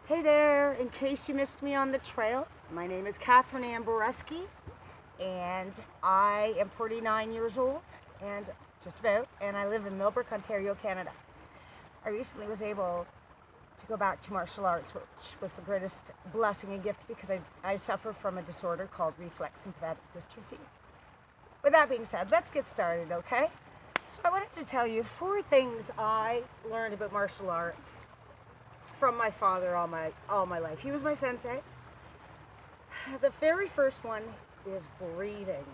Hey there, in case you missed me on the trail, my name is Catherine Amboreski, and I am 49 years old, and just about, and I live in Millbrook, Ontario, Canada. I recently was able to go back to martial arts, which was the greatest blessing and gift because I suffer from a disorder called reflex sympathetic dystrophy. With that being said, let's get started, okay? So I wanted to tell you 4 things I learned about martial arts from my father all my life. He was my sensei. The very first one is breathing.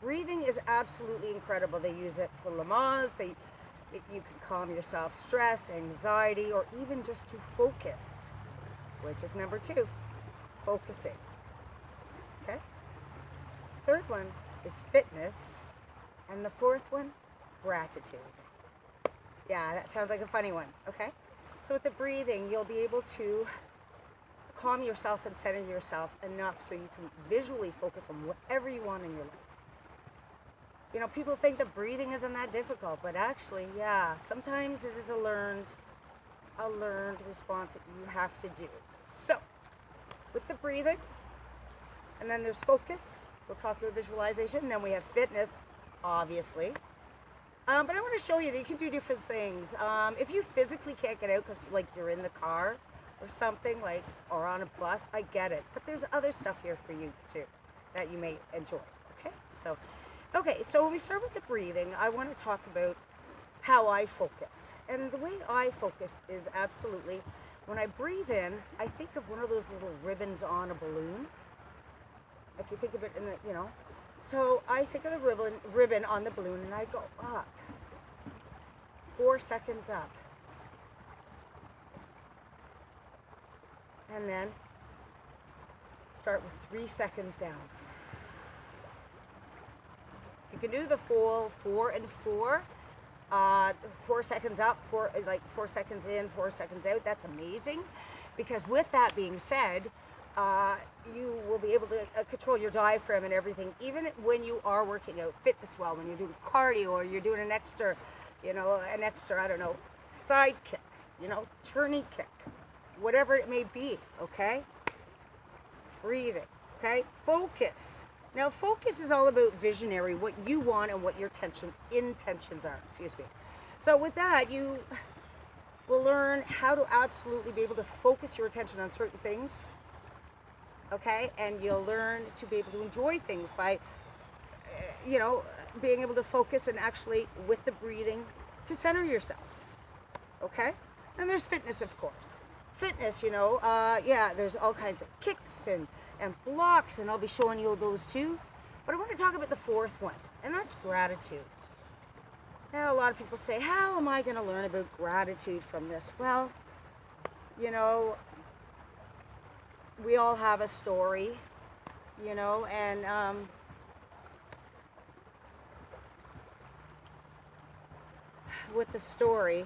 Breathing is absolutely incredible. They use it for Lamaze. You can calm yourself, stress, anxiety, or even just to focus, which is number 2, focusing. Okay? Third one is fitness, and the fourth one, gratitude. Yeah, that sounds like a funny one, okay? So with the breathing, you'll be able to calm yourself and center yourself enough so you can visually focus on whatever you want in your life. You know, people think that breathing isn't that difficult, but actually, yeah, sometimes it is a learned response that you have to do. So, with the breathing, and then there's focus. We'll talk about visualization, and then we have fitness, obviously. But I want to show you that you can do different things. If you physically can't get out because like you're in the car or something, like, or on a bus, I get it. But there's other stuff here for you too that you may enjoy. So when we start with the breathing, I want to talk about how I focus. And the way I focus is absolutely, when I breathe in, I think of one of those little ribbons on a balloon. If you think of it in the, so I think of the ribbon on the balloon, and I go up, 4 seconds up, and then start with 3 seconds down. You can do the full 4 and 4, 4 seconds up, 4 seconds in, 4 seconds out. That's amazing, because with that being said, you will be able to control your diaphragm and everything, even when you are working out fitness well, when you're doing cardio or you're doing an extra, I don't know, side kick, turning kick, whatever it may be, okay? Breathing, okay? Focus. Now, focus is all about visionary, what you want and what your intentions are, So with that, you will learn how to absolutely be able to focus your attention on certain things. Okay, and you'll learn to be able to enjoy things by, being able to focus and actually, with the breathing, to center yourself. Okay, and there's fitness, of course. Fitness, there's all kinds of kicks and blocks, and I'll be showing you those too. But I want to talk about the fourth one, and that's gratitude. Now, a lot of people say, how am I going to learn about gratitude from this? Well, we all have a story, and with the story,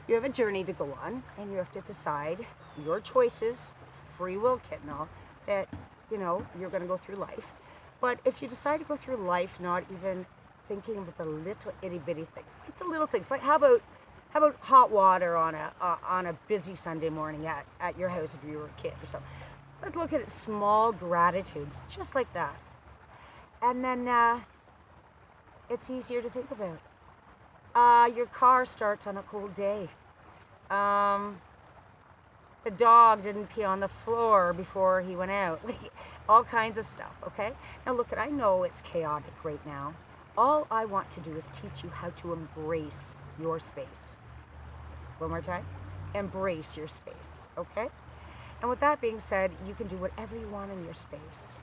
you have a journey to go on, and you have to decide your choices, free will kit and all, that, you're going to go through life. But if you decide to go through life not even thinking about the little itty bitty things, like the little things, like how about hot water on a busy Sunday morning at your house if you were a kid or something. Let's look at small gratitudes, just like that. And then it's easier to think about. Your car starts on a cold day. The dog didn't pee on the floor before he went out. All kinds of stuff, okay? Now look, I know it's chaotic right now. All I want to do is teach you how to embrace your space. One more time. Embrace your space, okay? And with that being said, you can do whatever you want in your space,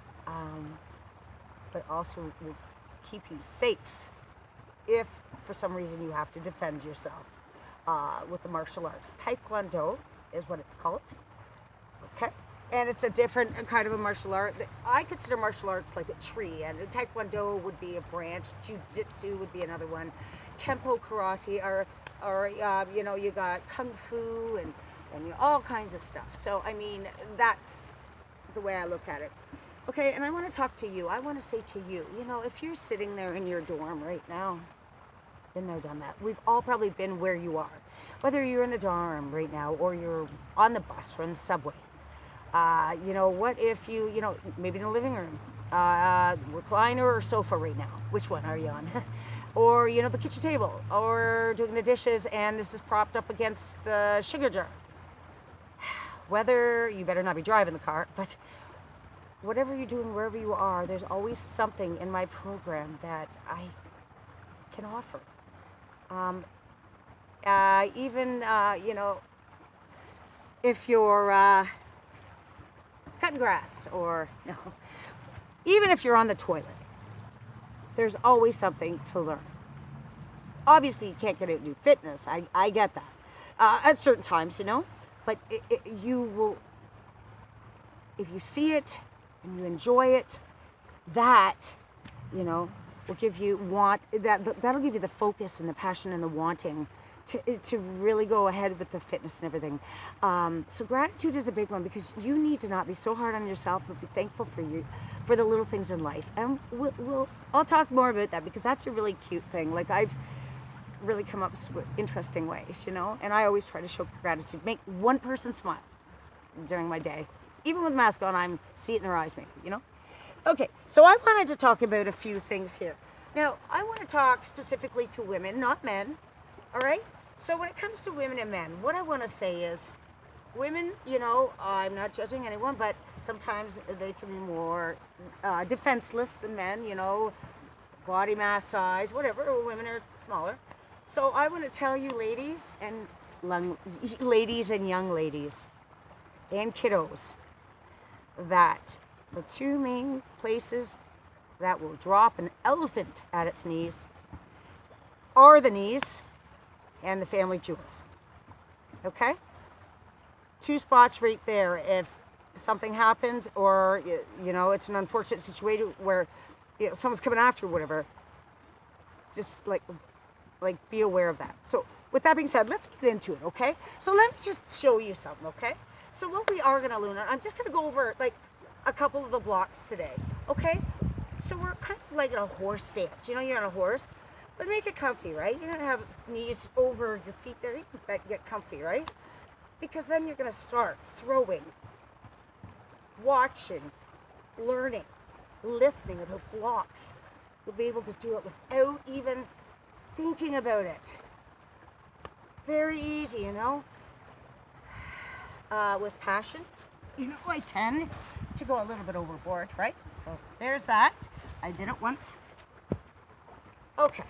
but also will keep you safe if for some reason you have to defend yourself with the martial arts. Tae Kwon Do is what it's called, okay? And it's a different kind of a martial art. I consider martial arts like a tree, and Tae Kwon Do would be a branch, Jiu-Jitsu would be another one, Kempo Karate, or you got Kung Fu and all kinds of stuff. So, I mean, that's the way I look at it. Okay, and I want to talk to you. I want to say to you, if you're sitting there in your dorm right now, been there, done that. We've all probably been where you are. Whether you're in the dorm right now or you're on the bus or in the subway. What if maybe in the living room, recliner or sofa right now? Which one are you on? Or, the kitchen table, or doing the dishes and this is propped up against the sugar jar. Whether, you better not be driving the car, but whatever you're doing, wherever you are, there's always something in my program that I can offer. Even, if you're cutting grass or, even if you're on the toilet, there's always something to learn. Obviously, you can't get out and do fitness. I get that. At certain times, but you will, if you see it and you enjoy it, that, will give you that'll give you the focus and the passion and the wanting to really go ahead with the fitness and everything. So gratitude is a big one because you need to not be so hard on yourself, but be thankful for the little things in life. And I'll talk more about that because that's a really cute thing. Like I've really come up with interesting ways, and I always try to show gratitude, make one person smile during my day. Even with a mask on, I'm seeing their eyes maybe, Okay, so I wanted to talk about a few things here. Now, I want to talk specifically to women, not men, all right? So when it comes to women and men, what I want to say is, women, I'm not judging anyone, but sometimes they can be more defenseless than men, body mass size, whatever, women are smaller. So I want to tell you ladies and young ladies and kiddos that the two main places that will drop an elephant at its knees are the knees and the family jewels. Okay? Two spots right there. If something happens or, it's an unfortunate situation where, someone's coming after you or whatever, just like be aware of that. So with that being said, let's get into it, okay? So let me just show you something, okay? So what we are going to learn, I'm just going to go over a couple of the blocks today, okay? So we're kind of like in a horse stance. You're on a horse, but make it comfy, right? You're going to have knees over your feet there. You can get comfy, right? Because then you're going to start throwing, watching, learning, listening about blocks. You'll be able to do it without even thinking about it. Very easy, with passion. I tend to go a little bit overboard, right? So there's that. I did it once. Okay.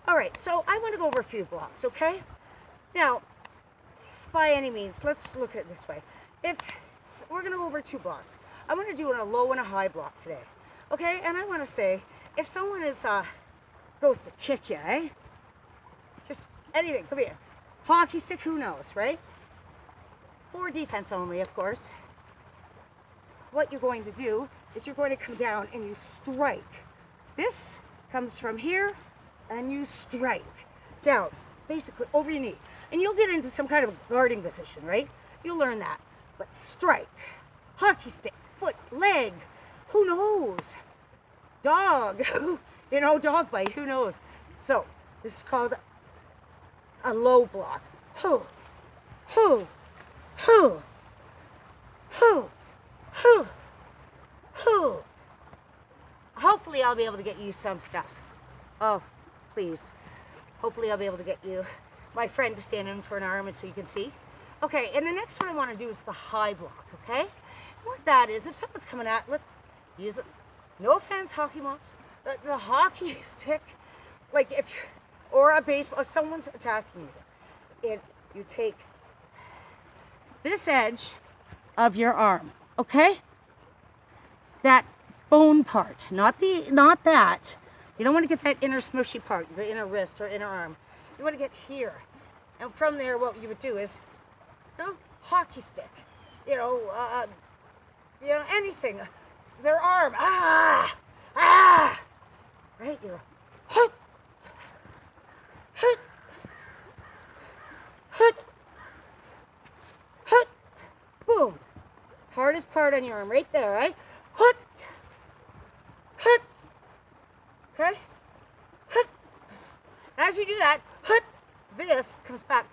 All right, so I want to go over a few blocks, okay? Now, by any means, let's look at it this way. If we're going to go over 2 blocks, I'm going to do a low and a high block today, okay? And I want to say, if someone goes to kick you, just anything, come here. Hockey stick, who knows, right? For defense only, of course. What you're going to do is you're going to come down and you strike. This comes from here and you strike down, basically over your knee. And you'll get into some kind of guarding position, right? You'll learn that. But strike, hockey stick, foot, leg, who knows? Dog, dog bite, who knows? So, this is called a low block. Hoo, hoo, hoo, hoo, hoo, hoo. Hopefully I'll be able to get you some stuff. Oh, please. Hopefully I'll be able to get you, my friend, to stand in for an arm so you can see. Okay, and the next one I want to do is the high block, okay? What that is, if someone's coming at, let's use it. No offense, hockey moms. The hockey stick, or a baseball, someone's attacking you. And you take this edge of your arm, okay? That bone part, not that. You don't want to get that inner smushy part, the inner wrist or inner arm. You want to get here. And from there, what you would do is, hockey stick, anything. Their arm, right? You're hut, hut, hut, hut, boom. Hardest part on your arm, right there, right? Hut, hut, okay? Hut. As you do that, hut, this comes back,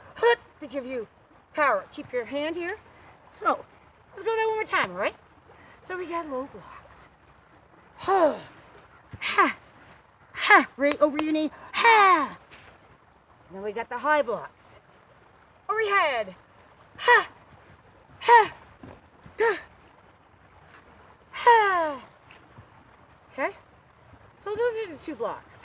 to give you power. Keep your hand here. So, let's go that one more time, all right? So we got low blocks. Ha, ha, right over your knee. Ha. And then we got the high blocks. Over your head. Ha, ha, ha, ha. Okay? So those are the 2 blocks.